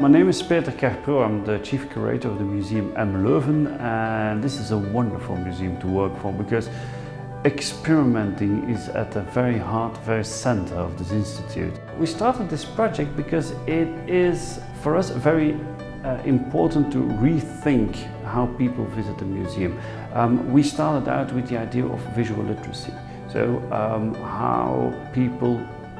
My name is Peter Kerpro. I'm the Chief Curator of the Museum M. Leuven, and this is a wonderful museum to work for because experimenting is at the very heart, very center of this institute. We started this project because it is for us very important to rethink how people visit the museum. We started out with the idea of visual literacy, so how people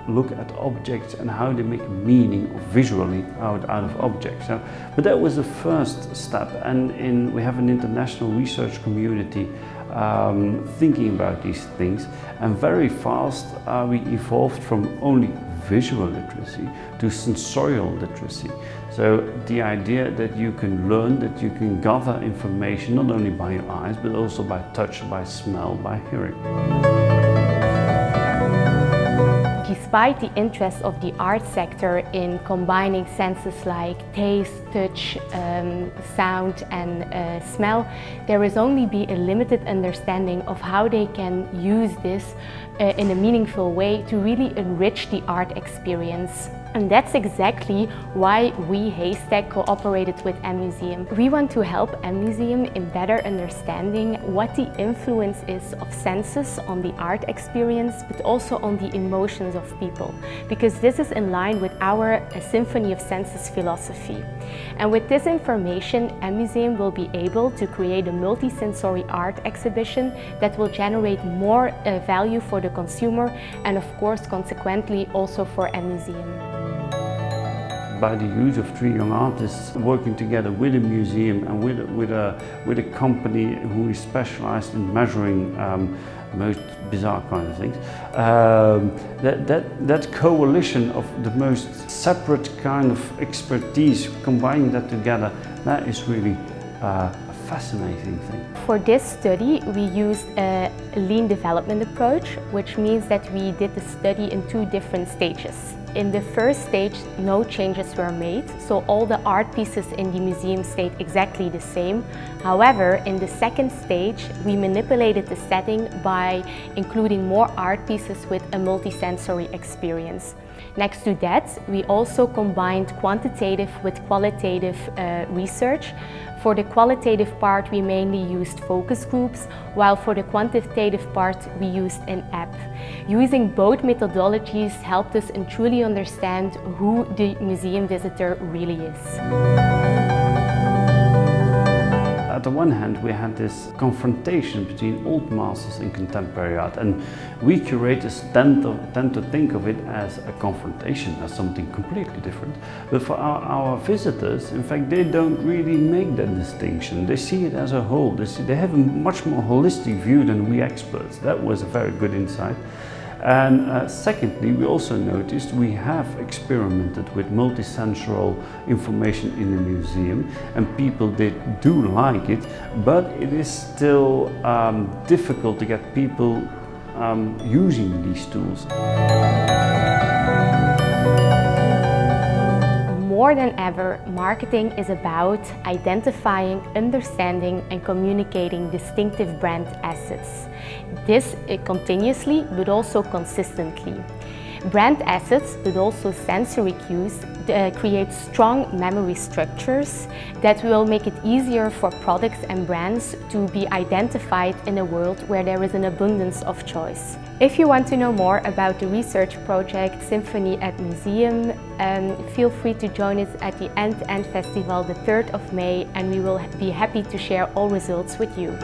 look at objects and how they make meaning visually out of objects. But that was the first step, and we have an international research community thinking about these things, and very fast we evolved from only visual literacy to sensorial literacy. So the idea that you can learn, that you can gather information not only by your eyes but also by touch, by smell, by hearing. Despite the interest of the art sector in combining senses like taste, touch, sound and smell, there is only a limited understanding of how they can use this in a meaningful way to really enrich the art experience. And that's exactly why we, Haystack, cooperated with M Museum. We want to help M Museum in better understanding what the influence is of senses on the art experience, but also on the emotions of people, because this is in line with our Symphony of Senses philosophy. And with this information, M Museum will be able to create a multi-sensory art exhibition that will generate more value for the consumer and, of course, consequently also for M Museum. By the use of three young artists working together with a museum and with a company who is specialized in measuring most bizarre kind of things, that coalition of the most separate kind of expertise, combining that together, that is really a fascinating thing. For this study, we used a lean development approach, which means that we did the study in two different stages. In the first stage, no changes were made, so all the art pieces in the museum stayed exactly the same. However, in the second stage, we manipulated the setting by including more art pieces with a multisensory experience. Next to that, we also combined quantitative with qualitative research. For the qualitative part, we mainly used focus groups, while for the quantitative part, we used an app. Using both methodologies helped us in truly understand who the museum visitor really is. At the one hand, we had this confrontation between old masters and contemporary art, and we curators tend to think of it as a confrontation, as something completely different. But for our visitors, in fact, they don't really make that distinction. They see it as a whole. They have a much more holistic view than we experts. That was a very good insight. And secondly, we also noticed we have experimented with multisensory information in the museum, and people do like it, but it is still difficult to get people using these tools. More than ever, marketing is about identifying, understanding and communicating distinctive brand assets. This continuously, but also consistently. Brand assets, but also sensory cues, create strong memory structures that will make it easier for products and brands to be identified in a world where there is an abundance of choice. If you want to know more about the research project Symphony at Museum, feel free to join us at the End-to-End Festival the 3rd of May, and we will be happy to share all results with you.